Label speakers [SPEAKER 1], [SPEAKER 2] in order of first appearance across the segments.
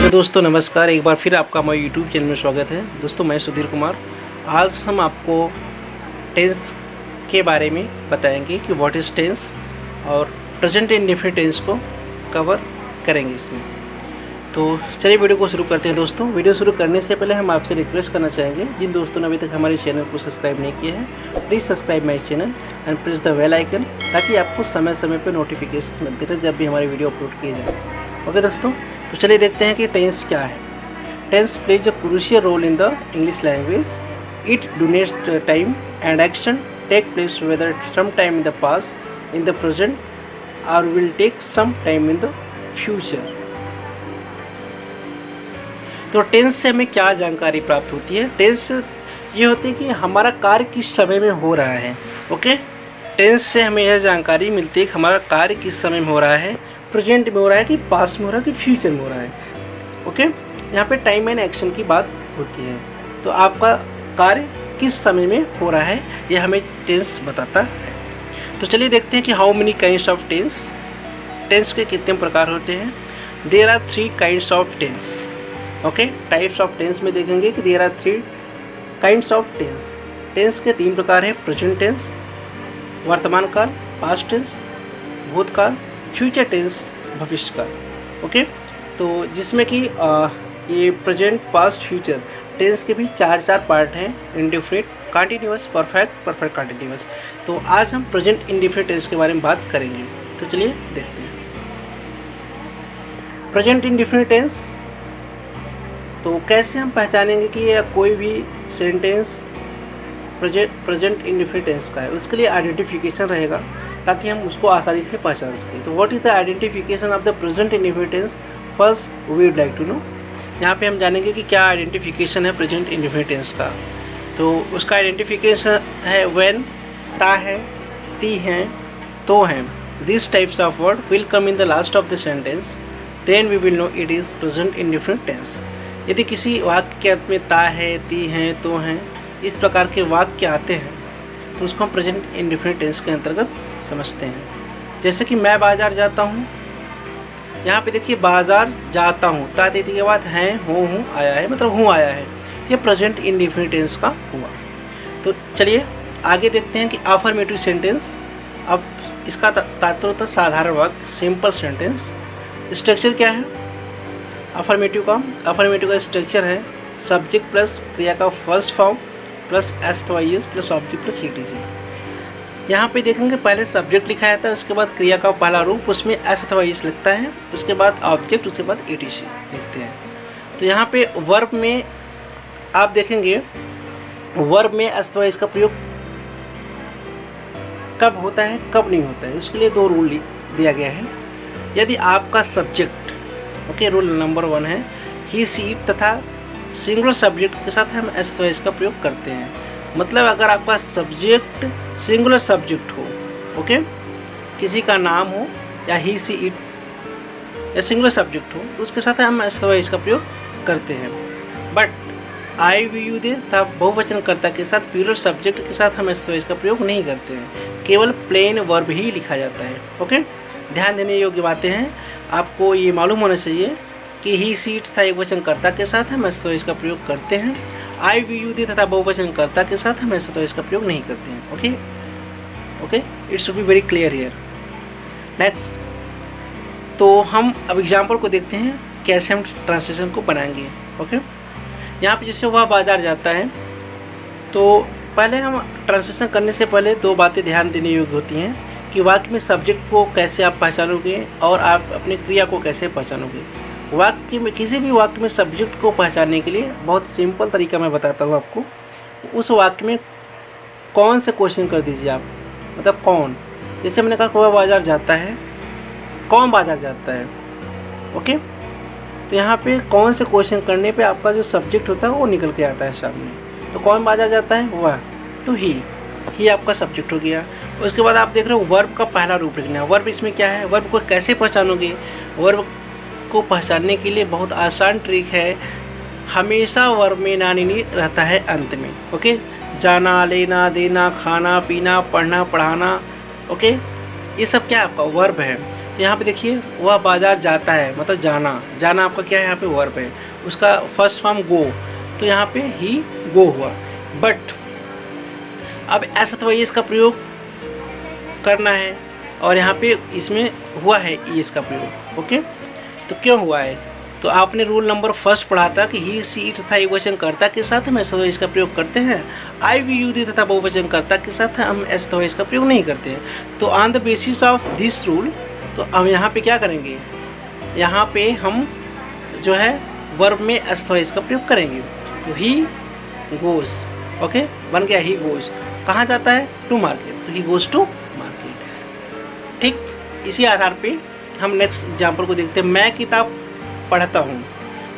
[SPEAKER 1] Hello दोस्तों, नमस्कार। एक बार फिर आपका हमारे यूट्यूब चैनल में स्वागत है। दोस्तों, मैं सुधीर कुमार। आज हम आपको टेंस के बारे में बताएंगे कि व्हाट इज़ टेंस और प्रेजेंट इंडेफिनिट टेंस को कवर करेंगे इसमें। तो चलिए वीडियो को शुरू करते हैं। दोस्तों, वीडियो शुरू करने से पहले हम आपसे रिक्वेस्ट करना चाहेंगे, जिन दोस्तों ने अभी तक हमारे चैनल को सब्सक्राइब नहीं किया है, please subscribe my channel and press the bell icon, ताकि आपको समय समय पर नोटिफिकेशन मिलते रहे जब भी हमारी वीडियो अपलोड किए जाए। ओके दोस्तों, तो चलिए देखते हैं कि टेंस क्या है। Tense plays a crucial role in the English language. It denotes time and action take place whether some time in the past, in the present और will take some time in the future. तो tense से हमें क्या जानकारी प्राप्त होती है? Tense ये होती है कि हमारा कार्य किस समय में हो रहा है। ओके, टेंस से हमें यह जानकारी मिलती है कि हमारा कार्य किस समय में हो रहा है, प्रेजेंट में हो रहा है कि पास्ट में हो रहा है कि फ्यूचर में हो रहा है। ओके, यहाँ पे टाइम एंड एक्शन की बात होती है। तो आपका कार्य किस समय में हो रहा है, यह हमें टेंस बताता है। तो चलिए देखते हैं कि how many kinds of tense. Tense के कितने प्रकार होते हैं? There are 3 kinds of tense. Okay, types of tense में देखेंगे कि there are 3 kinds of tense. Tense के 3 प्रकार हैं: प्रेजेंट टेंस, वर्तमान काल, पास्ट टेंस, भूतकाल, फ्यूचर टेंस, भविष्य काल। ओके, तो जिसमें कि ये प्रेजेंट, पास्ट, फ्यूचर टेंस के भी 4 पार्ट हैं: indefinite, continuous, perfect, perfect continuous. तो आज हम प्रेजेंट इंडेफिनिट टेंस के बारे में बात करेंगे। तो चलिए देखते हैं प्रेजेंट इंडेफिनिट टेंस। तो कैसे हम पहचानेंगे कि यह कोई भी सेंटेंस प्रेजेंट इंडेफिनिट टेंस का है? उसके लिए आइडेंटिफिकेशन रहेगा ताकि हम उसको आसानी से पहचान सकें। तो what is the identification of the present indefinite tense? First we would like to know. यहाँ पे हम जानेंगे कि क्या आइडेंटिफिकेशन है प्रेजेंट इंडेफिनिट टेंस का। तो उसका आइडेंटिफिकेशन है व्हेन, ता है, ती हैं, तो हैं, this types of word will come in the last of the sentence, then we will know it is present indefinite tense. यदि किसी वाक्य के अंत में ता है, ती हैं, तो हैं, इस प्रकार के वाक्य आते हैं तो उसको हम प्रेजेंट इंडेफिनिट टेंस के अंतर्गत समझते हैं। जैसे कि मैं बाज़ार जाता हूँ, यहाँ पे देखिए बाज़ार जाता हूँ, ता ती के बाद हैं, हूँ आया है, मतलब हूँ आया है, तो ये प्रेजेंट इंडेफिनिट टेंस का हुआ। तो चलिए आगे देखते हैं कि अफर्मेटिव सेंटेंस। अब इसका तात्पर्य होता है साधारण वाक्य, सिंपल सेंटेंस। स्ट्रक्चर क्या है अफर्मेटिव का? अफर्मेटिव का स्ट्रक्चर है सब्जेक्ट प्लस क्रिया का फर्स्ट फॉर्म प्लस एस अथवा S plus object plus etc. यहाँ पे देखेंगे पहले सब्जेक्ट लिखा जाता है, उसके बाद क्रिया का पहला रूप, उसमें एस अथवा एस लगता है, उसके बाद ऑब्जेक्ट, उसके बाद ईटीसी लिखते हैं। तो यहाँ पे वर्ब में आप देखेंगे, वर्ब में एस अथवा एस का प्रयोग कब होता है, कब नहीं होता है, उसके लिए 2 रूल दिया गया है। यदि आपका सब्जेक्ट, ओके, रूल नंबर 1 है ही सी तथा सिंगुलर सब्जेक्ट के साथ हम एस अथवा एस का प्रयोग करते हैं। मतलब अगर आपका सब्जेक्ट सिंगुलर सब्जेक्ट हो, ओके, किसी का नाम हो या ही सी इट या सिंगुलर सब्जेक्ट हो, तो उसके साथ हम एस अथवा एस का प्रयोग करते हैं। But I we you they तथा बहुवचनकर्ता के साथ प्लूरल सब्जेक्ट के साथ हम एस अथवा एस का प्रयोग नहीं करते हैं, केवल प्लेन वर्ब ही लिखा जाता है। ओके, ध्यान देने योग्य बातें हैं, आपको ये मालूम होना चाहिए कि ही सीट तथा एकवचनकर्ता के साथ हम एस अथवा एस का प्रयोग करते हैं। आई वी यू दे तथा बहुवचनकर्ता के साथ हम एस अथवा एस का प्रयोग नहीं करते हैं। Okay okay, it should be very clear here. Next, तो हम अब एग्जाम्पल को देखते हैं कैसे हम ट्रांसलेशन को बनाएंगे। ओके, यहाँ पे जैसे वह बाजार जाता है, तो पहले हम ट्रांसलेशन करने से पहले 2 बातें ध्यान देने योग्य होती हैं कि वाक्य में सब्जेक्ट को कैसे आप पहचानोगे और आप अपनी क्रिया को कैसे पहचानोगे। वाक्य में, किसी भी वाक्य में सब्जेक्ट को पहचानने के लिए बहुत सिंपल तरीका मैं बताता हूँ आपको। उस वाक्य में कौन से क्वेश्चन कर दीजिए आप, मतलब कौन। जैसे मैंने कहा वह बाजार जाता है, कौन बाजार जाता है। ओके, तो यहाँ पे कौन से क्वेश्चन करने पे आपका जो सब्जेक्ट होता है वो निकल के आता है सामने। तो कौन बाजार जाता है? वह। तो ही आपका सब्जेक्ट हो गया। उसके बाद आप देख रहे हो वर्ब का पहला रूप लिखना है। वर्ब इसमें क्या है, वर्ब को कैसे पहचानोगे? वर्ब को पहचानने के लिए बहुत आसान ट्रिक है, हमेशा वर्ब में ना नी रहता है अंत में। ओके, जाना, लेना, देना, खाना, पीना, पढ़ना, पढ़ाना, ओके, ये सब क्या आपका वर्ब है। तो यहाँ पे देखिए वह बाजार जाता है, मतलब जाना, जाना आपका क्या है यहाँ पे वर्ब है, उसका फर्स्ट फॉर्म गो, तो यहाँ पे ही गो हुआ। बट अब एस अथवा एस का प्रयोग करना है और यहाँ पे इसमें हुआ है एस का प्रयोग। ओके, तो क्यों हुआ है? तो आपने रूल नंबर फर्स्ट पढ़ा था कि ही सी इट तथा एकवचन कर्ता के साथ हम एस अथवा एस का प्रयोग करते हैं, आई वी यू दी तथा बहुवचन कर्ता के साथ हम एस अथवा एस का प्रयोग नहीं करते हैं। तो on the basis of this rule, तो हम यहाँ पे क्या करेंगे, यहाँ पे हम जो है वर्ब में एस अथवा एस का प्रयोग करेंगे। तो ही गोज, ओके, बन गया ही गोज, कहाँ जाता है? टू मार्केट, तो ही गोज टू मार्केट। ठीक, इसी आधार पे हम नेक्स्ट एग्जाम्पल को देखते हैं। मैं किताब पढ़ता हूँ,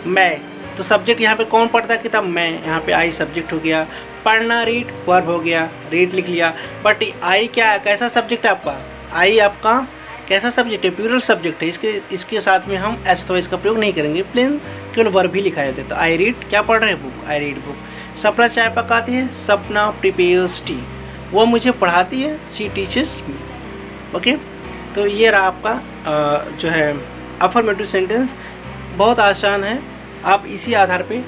[SPEAKER 1] मैं, तो सब्जेक्ट यहाँ पे कौन पढ़ता है? किताब, मैं, यहाँ पे आई सब्जेक्ट हो गया, पढ़ना रीड वर्ब हो गया, रीड लिख लिया। बट आई क्या है, कैसा सब्जेक्ट है आपका? आई आपका कैसा सब्जेक्ट है? प्लूरल सब्जेक्ट है। इसके साथ में हम एस अथवा इसका प्रयोग नहीं करेंगे, प्लेन केवल वर्ब ही लिखा जाता है। तो आई रीड, क्या पढ़ रहे हैं? Book, I read book. सपना चाय पकाती है, सपना प्रिपेयर्स टी, वो मुझे पढ़ाती है, सी टीचर्स मी। ओके, तो ये रहा आपका जो है अफर्मेटिव सेंटेंस। बहुत आसान है, आप इसी आधार पे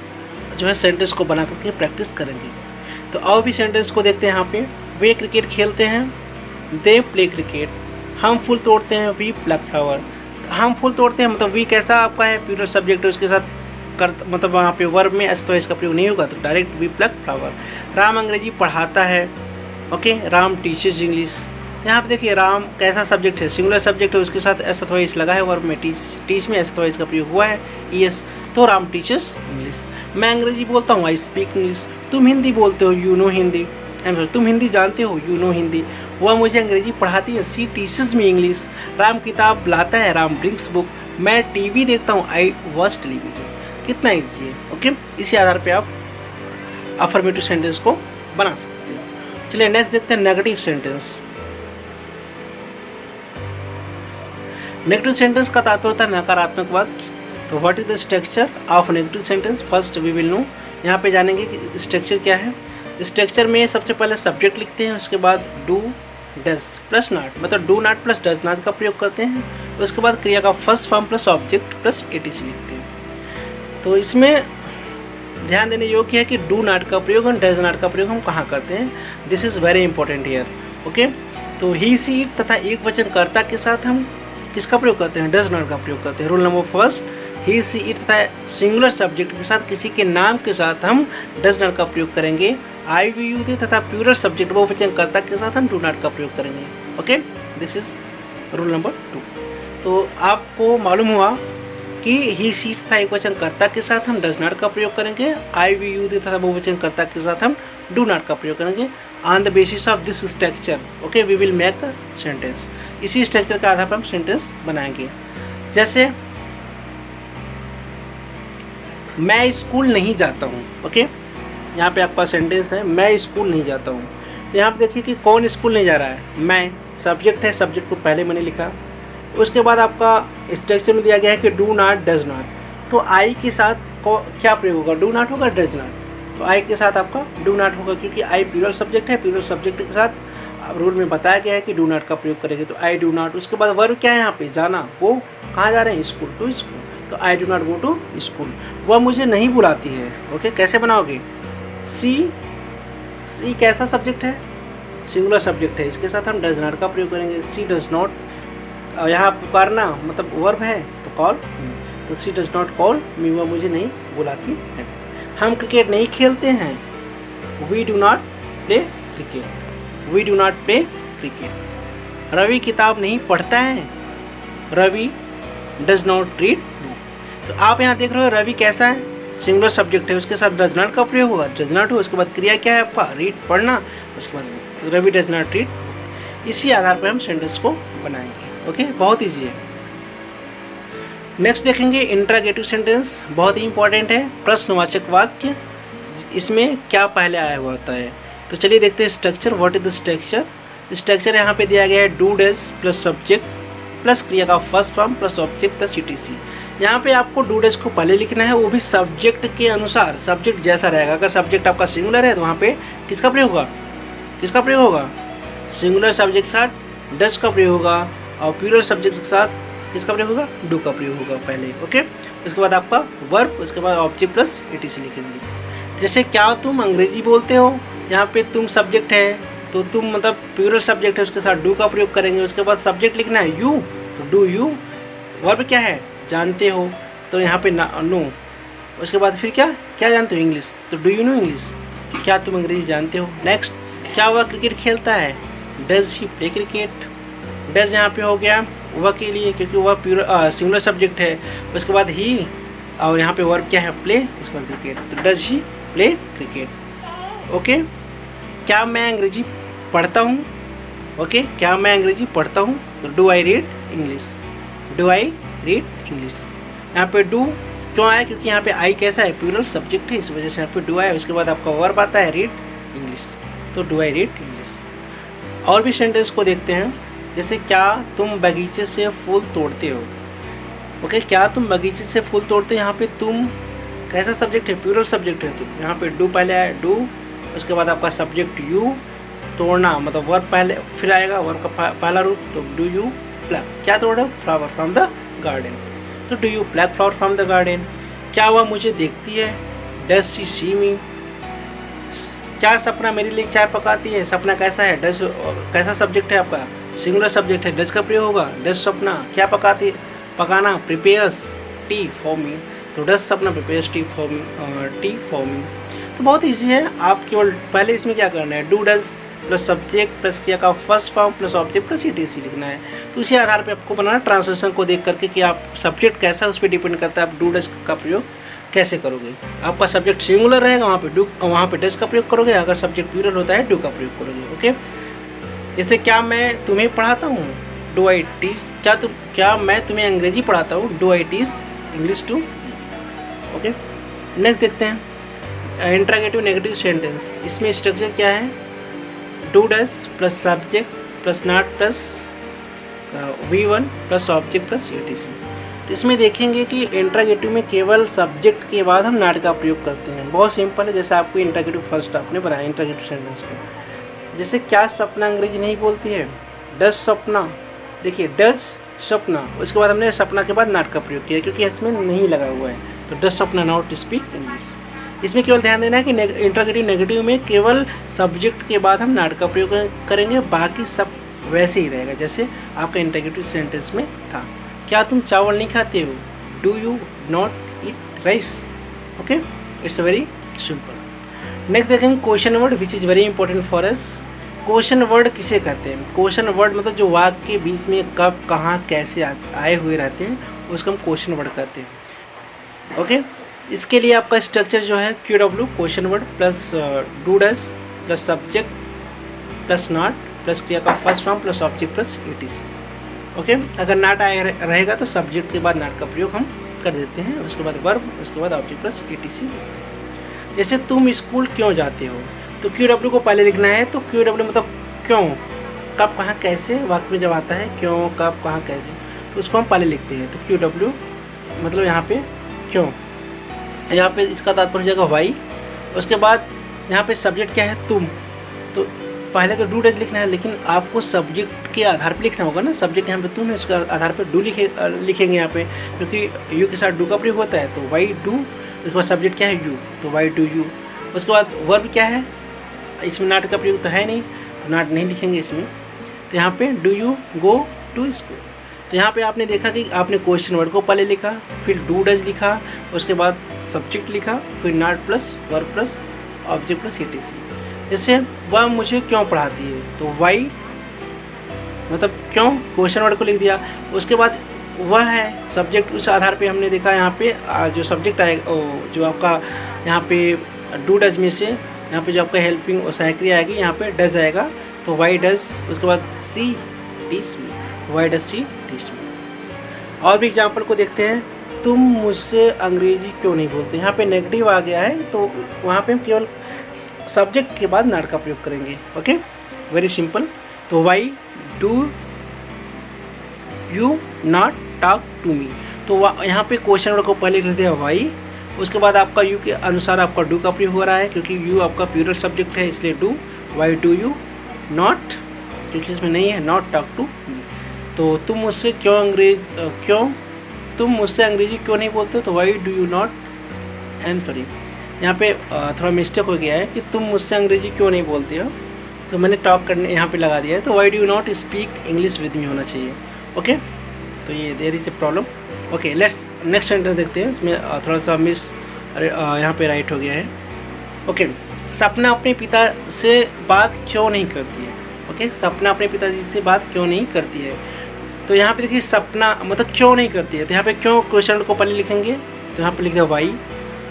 [SPEAKER 1] जो है सेंटेंस को बना करके प्रैक्टिस करेंगे। तो और भी सेंटेंस को देखते हैं। यहाँ पे वे क्रिकेट खेलते हैं, दे प्ले क्रिकेट। हम फूल तोड़ते हैं, वी प्लक फ्लावर। हम फूल तोड़ते हैं मतलब वी कैसा आपका है? प्लूरल सब्जेक्ट है, उसके साथ कर मतलब वहाँ पे वर्ब में एस तो इसका प्रयोग नहीं होगा, तो direct we pluck flower. Ram अंग्रेजी पढ़ाता है, ओके, राम टीचर्स इंग्लिश। तो यहाँ पे देखिए राम कैसा सब्जेक्ट है? सिंगुलर सब्जेक्ट है, उसके साथ एस अथवा इस लगा है वर्ब में, टीच में एस अथवा इसका प्रयोग हुआ है, ईएस, तो राम टीचर्स इंग्लिश। मैं अंग्रेजी बोलता हूँ, आई स्पीक इंग्लिश। तुम हिंदी बोलते हो, यू नो हिंदी। तुम हिंदी जानते हो, यू नो हिंदी। वह मुझे अंग्रेजी पढ़ाती है, सी टीचर्स मी इंग्लिश। राम किताब लाता है, राम ब्रिंग्स बुक। मैं टीवी देखता हूँ, आई वॉच टेलीविजन। कितना ईजी है, ओके। इसी आधार पे आप अफर्मेटिव सेंटेंस को बना सकते हो। चलिए नेक्स्ट देखते हैं नेगेटिव सेंटेंस। नेगेटिव सेंटेंस का तात्पर्य है नकारात्मक वाक्य। तो what is the structure of negative sentence? First we will know, यहाँ पे जानेंगे कि स्ट्रक्चर क्या है। स्ट्रक्चर में सबसे पहले सब्जेक्ट लिखते हैं, उसके बाद डू डज प्लस नॉट, मतलब do not plus does not का प्रयोग करते हैं। उसके बाद क्रिया का first form plus object plus ETC लिखते हैं। तो इसमें ध्यान देने योग्य है कि डू नॉट का प्रयोग और डज नॉट का प्रयोग हम कहाँ करते हैं। This is very important here, okay. तो ही सी इट तथा एक वचन कर्ता के साथ हम किसका प्रयोग करते हैं? डज नॉट का प्रयोग करते हैं। Rule number first, he see it तथा सिंगुलर सब्जेक्ट के साथ किसी के नाम के साथ हम डज नॉट का प्रयोग करेंगे। आई वी यू दे तथा प्लूरल सब्जेक्ट बहुवचन कर्ता के साथ हम डू नॉट का प्रयोग करेंगे, okay. This is rule number 2। तो आपको मालूम हुआ कि ही सी तथा एक वचन कर्ता के साथ हम डज नॉट का प्रयोग करेंगे, आई वी यू दे तथा बहुवचन कर्ता के साथ हम डू नॉट का प्रयोग करेंगे। On the basis of this structure, okay, we will make a sentence. इसी स्ट्रक्चर के आधार पर हम सेंटेंस बनाएंगे। जैसे मैं स्कूल नहीं जाता हूँ, ओके। यहाँ पे आपका सेंटेंस है, मैं स्कूल नहीं जाता हूँ। तो यहाँ पे देखिए कि कौन स्कूल नहीं जा रहा है? मैं, सब्जेक्ट है, सब्जेक्ट को पहले मैंने लिखा। उसके बाद आपका स्ट्रक्चर में दिया गया है कि डू नॉट डज नॉट। तो आई के साथ क्या प्रयोग होगा? डू नॉट होगा, डज नॉट। तो आई के साथ आपका डू नॉट होगा, क्योंकि आई प्लूरल सब्जेक्ट है। प्लूरल सब्जेक्ट के साथ रूल में बताया गया है कि डू नॉट का प्रयोग करेंगे, तो आई डू नॉट। उसके बाद वर्ब क्या है यहाँ पे? जाना, वो कहाँ जा रहे हैं? School, to school. तो I do not go to school. वह मुझे नहीं बुलाती है, ओके। कैसे बनाओगे? सी कैसा सब्जेक्ट है? सिंगुलर सब्जेक्ट है, इसके साथ हम डज नॉट का प्रयोग करेंगे। सी डज नॉट, यहाँ पुकारना मतलब वर्ब है, तो कॉल मी। तो सी डज नॉट कॉल मी, वह मुझे नहीं बुलाती है। हम क्रिकेट नहीं खेलते हैं, we do not play cricket, we do not play cricket. Ravi किताब नहीं पढ़ता है, Ravi does not read book. तो आप यहाँ देख रहे हो रवि कैसा है? सिंगुलर सब्जेक्ट है, उसके साथ डज नॉट का प्रयोग होगा, डज नॉट हो। उसके बाद क्रिया क्या है आपका? रीड, पढ़ना। उसके बाद Ravi does not read book. इसी आधार पर हम सेंटेंस को बनाएंगे, ओके। बहुत ईजी है। नेक्स्ट देखेंगे इंट्रागेटिव सेंटेंस, बहुत ही इंपॉर्टेंट है। प्रश्नवाचक वाक्य, इसमें क्या पहले आया हुआ होता है? तो चलिए देखते हैं structure. What is the structure? Structure यहाँ पे दिया गया है do does plus subject plus क्रिया का first form plus object plus etc. यहाँ पे आपको डू डज को पहले लिखना है, वो भी सब्जेक्ट के अनुसार, सब्जेक्ट जैसा रहेगा। अगर सब्जेक्ट आपका सिंगुलर है तो वहाँ पे किसका प्रयोग होगा? किसका प्रयोग होगा? सिंगुलर सब्जेक्ट के साथ डज का प्रयोग होगा, और प्लूरल सब्जेक्ट के साथ किसका प्रयोग होगा, डू का प्रयोग होगा पहले। ओके, उसके बाद आपका वर्ब, उसके बाद ऑब्जेक्ट प्लस ईटीसी लिखेंगे। जैसे क्या तुम अंग्रेजी बोलते हो, यहाँ पे तुम सब्जेक्ट है तो तुम मतलब प्लूरल सब्जेक्ट है, उसके साथ डू का प्रयोग करेंगे। उसके बाद सब्जेक्ट लिखना है यू, तो डू यू। वर्ब क्या है, जानते हो, तो यहाँ पे नो। उसके बाद फिर क्या क्या जानते हो, इंग्लिश, तो डू यू नो इंग्लिश, क्या तुम अंग्रेजी जानते हो। नेक्स्ट, क्या वह क्रिकेट खेलता है, does he play cricket. Does यहाँ पे हो गया वह के लिए, क्योंकि वह प्लूरल सिंगुलर सब्जेक्ट है। उसके बाद ही, और यहाँ पे वर्ब क्या है, प्ले, उसके बाद क्रिकेट, तो does he play cricket. Okay, क्या मैं अंग्रेजी पढ़ता हूँ, ओके, क्या मैं अंग्रेजी पढ़ता हूँ, तो do I read English, do I read English. यहाँ पे डू क्यों आया, क्योंकि यहाँ पे आई कैसा है, प्लूरल सब्जेक्ट है, इस वजह से यहाँ पे डू आया। उसके बाद आपका वर्ब आता है रीड इंग्लिश, तो डू आई रीड इंग्लिश। और भी सेंटेंस को देखते हैं, जैसे क्या तुम बगीचे से फूल तोड़ते हो। ओके, क्या तुम बगीचे से फूल तोड़ते हो, यहाँ पे तुम कैसा सब्जेक्ट है, प्लूरल सब्जेक्ट है, तो यहाँ पे डू पहले आया, डू, उसके बाद आपका सब्जेक्ट यू, तोड़ना मतलब वर्ब पहले, फिर आएगा वर्ब का पहला रूप, तो डू यू प्लक, क्या तोड़ो, फ्लावर फ्रॉम द गार्डन, तो do you pluck flower from the garden. क्या वह मुझे देखती है, डज शी सी मी। क्या सपना मेरे लिए चाय पकाती है, सपना कैसा है, डज कैसा सब्जेक्ट है आपका, सिंगुलर सब्जेक्ट है, डज का प्रयोग होगा, डज सपना क्या पकाती, पकाना, प्रिपेयर्स टी फॉर मी, तो डज सपना prepares T for me, T for me. तो बहुत ईजी है, आप केवल पहले इसमें क्या करना है, do does plus subject plus क्रिया का first form plus object plus etc लिखना है। तो उसी आधार पे आपको बनाना ट्रांसलेशन को देख करके कि आप सब्जेक्ट कैसा है उस पर डिपेंड करता है आप डू डज का प्रयोग कैसे करोगे। आपका सब्जेक्ट सिंगुलर रहेगा वहाँ पे डज का प्रयोग करोगे, अगर सब्जेक्ट प्लूरल होता है डू का प्रयोग करोगे। ओके, जैसे क्या मैं तुम्हें पढ़ाता हूँ, डू आई टीच, क्या मैं तुम्हें अंग्रेजी पढ़ाता हूँ, do I teach English to. Okay, next देखते हैं इंट्रोगेटिव नेगेटिव सेंटेंस। इसमें स्ट्रक्चर क्या है, do does plus subject plus not plus V1 plus object plus ETC. तो इसमें देखेंगे कि इंट्रोगेटिव में केवल सब्जेक्ट के बाद हम नॉट का प्रयोग करते हैं। बहुत सिंपल है, जैसे आपको इंट्रोगेटिव फर्स्ट आपने बनाया इंट्रोगेटिव सेंटेंस को, जैसे क्या सपना अंग्रेजी नहीं बोलती है, डज सपना, देखिए डज सपना, उसके बाद हमने सपना के बाद नॉट का प्रयोग किया क्योंकि इसमें नहीं लगा हुआ है, तो डज सपना नॉट स्पीक इंग्लिश। इसमें केवल ध्यान देना है कि इंट्रोगेटिव नेगेटिव में केवल सब्जेक्ट के बाद हम नॉट का प्रयोग करेंगे, बाकी सब वैसे ही रहेगा जैसे आपका इंट्रोगेटिव सेंटेंस में था। क्या तुम चावल नहीं खाते हो, do you not eat rice. Okay, it's very simple. Next देखेंगे question word which is very important for us. Question word किसे कहते हैं, क्वेश्चन वर्ड मतलब जो वाक्य के बीच में कब कहाँ कैसे आए हुए रहते हैं उसको हम क्वेश्चन वर्ड कहते हैं। ओके, इसके लिए आपका स्ट्रक्चर जो है QW question word plus do does plus subject plus not plus क्रिया का first form plus object plus etc. Okay, अगर नॉट आए रहेगा तो सब्जेक्ट के बाद नॉट का प्रयोग हम कर देते हैं, उसके बाद वर्ब, उसके बाद ऑब्जेक्ट प्लस ईटीसी। जैसे तुम स्कूल क्यों जाते हो, तो QW को पहले लिखना है, तो QW मतलब क्यों, कब कहाँ कैसे, वाक्य में जब आता है क्यों कब कहाँ कैसे तो उसको हम पहले लिखते हैं, तो QW मतलब यहाँ पे क्यों, यहाँ पे इसका तात्पर्य हो जाएगा वाई। उसके बाद यहाँ पे सब्जेक्ट क्या है, तुम, तो पहले तो डू डज लिखना है, लेकिन आपको सब्जेक्ट के आधार पे लिखना होगा ना, सब्जेक्ट यहाँ पे तुम है, उसके आधार पे डू लिखेंगे यहाँ पे, क्योंकि यू के साथ डू का प्रयोग होता है, तो वाई डू, उसके बाद सब्जेक्ट क्या है यू, तो वाई डू यू। उसके बाद वर्ब क्या है, इसमें नॉट का प्रयोग तो है नहीं, तो नॉट नहीं लिखेंगे इसमें, तो यहाँ पे do you go to school. तो यहाँ पे आपने देखा कि आपने क्वेश्चन वर्ड को पहले लिखा, फिर डू डज लिखा, उसके बाद सब्जेक्ट लिखा, फिर not plus verb plus object plus etc. जैसे वह मुझे क्यों पढ़ाती है, तो वाई मतलब क्यों, क्वेश्चन वर्ड को लिख दिया। उसके बाद वह है सब्जेक्ट, उस आधार पे हमने देखा यहाँ पे जो सब्जेक्ट आएगा, जो आपका यहाँ पे डू डज में से यहाँ पे जो आपका हेल्पिंग और सहायक क्रिया आएगी, यहाँ पे डज आएगा, तो वाई डज, उसके बाद सी टीच मी, तो why does she teach me. और भी एग्जाम्पल को देखते हैं, तुम मुझसे अंग्रेजी क्यों नहीं बोलते, यहाँ पे नेगेटिव आ गया है, तो वहाँ पे हम केवल सब्जेक्ट के बाद नॉट का प्रयोग करेंगे। Okay, very simple. तो why do you not talk to me, तो यहाँ पे क्वेश्चन वर्ड को पहले लिख दिया वाई, उसके बाद आपका यू के अनुसार आपका डू का प्रयोग हो रहा है, क्योंकि यू आपका प्लूरल सब्जेक्ट है इसलिए do, Y do you not, क्योंकि इसमें नहीं है नॉट टॉक टू मी। तो तुम मुझसे तुम मुझसे अंग्रेजी क्यों नहीं बोलते हो, तो why do you not, I am sorry, यहाँ पे थोड़ा मिस्टेक हो गया है कि तुम मुझसे अंग्रेजी क्यों नहीं बोलते हो, तो मैंने टॉक करने यहाँ पे लगा दिया है, तो why do you not speak English with me होना चाहिए। ओके, तो ये there is a problem. Okay, let's next sentence देखते हैं। इसमें थोड़ा सा मिस यहाँ पे राइट हो गया है। ओके, सपना अपने पिता से बात क्यों नहीं करती है। ओके, सपना अपने पिताजी से बात क्यों नहीं करती है, तो यहाँ पे देखिए सपना मतलब क्यों नहीं करती है, तो यहाँ पे क्यों क्वेश्चन को पहले लिखेंगे, तो यहाँ पे लिख दिया वाई।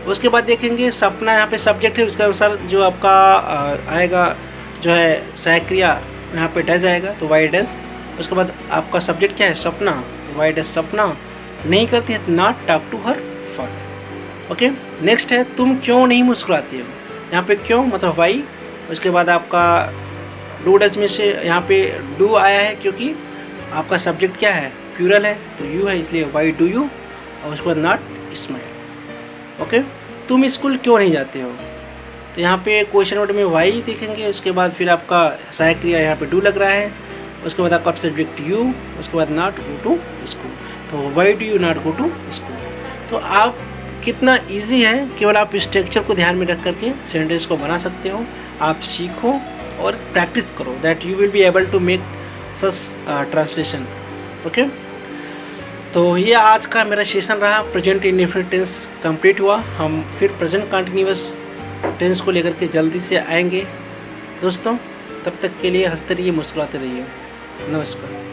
[SPEAKER 1] उसके बाद देखेंगे सपना यहाँ पे सब्जेक्ट है, उसके अनुसार जो आपका आएगा जो है सहायक क्रिया यहाँ पे डज आएगा, तो वाई डज। उसके बाद आपका सब्जेक्ट क्या है, सपना, तो वाई डज सपना नहीं करती है, not talk to her father. Okay, next है तुम क्यों नहीं मुस्कुराती हो, यहाँ पे क्यों मतलब वाई। उसके बाद आपका डू डज में से यहाँ पे डू आया है क्योंकि आपका सब्जेक्ट क्या है, प्लूरल है, तो यू है, इसलिए वाई डू यू, और उसके बाद नॉट स्माइल। ओके, तुम स्कूल क्यों नहीं जाते हो, तो यहाँ पे क्वेश्चन वर्ड में वाई देखेंगे। उसके बाद फिर आपका सहायक क्रिया यहाँ पे डू लग रहा है। उसके बाद आपका सब्जेक्ट यू, उसके बाद नॉट गो टू स्कूल, तो why do you not go to school. तो आप कितना इजी है, केवल आप स्ट्रक्चर को ध्यान में रख करके सेंटेंस को बना सकते हो। आप सीखो और प्रैक्टिस करो, that you will be able to make such translation. Okay, तो ये आज का मेरा सेशन रहा। प्रेजेंट इंडेफिनिट टेंस कंप्लीट हुआ। हम फिर प्रेजेंट कंटिन्यूअस टेंस को लेकर के जल्दी से आएंगे दोस्तों। तब तक के लिए हंसते रहिए, मुस्कुराते रहिए। नमस्कार।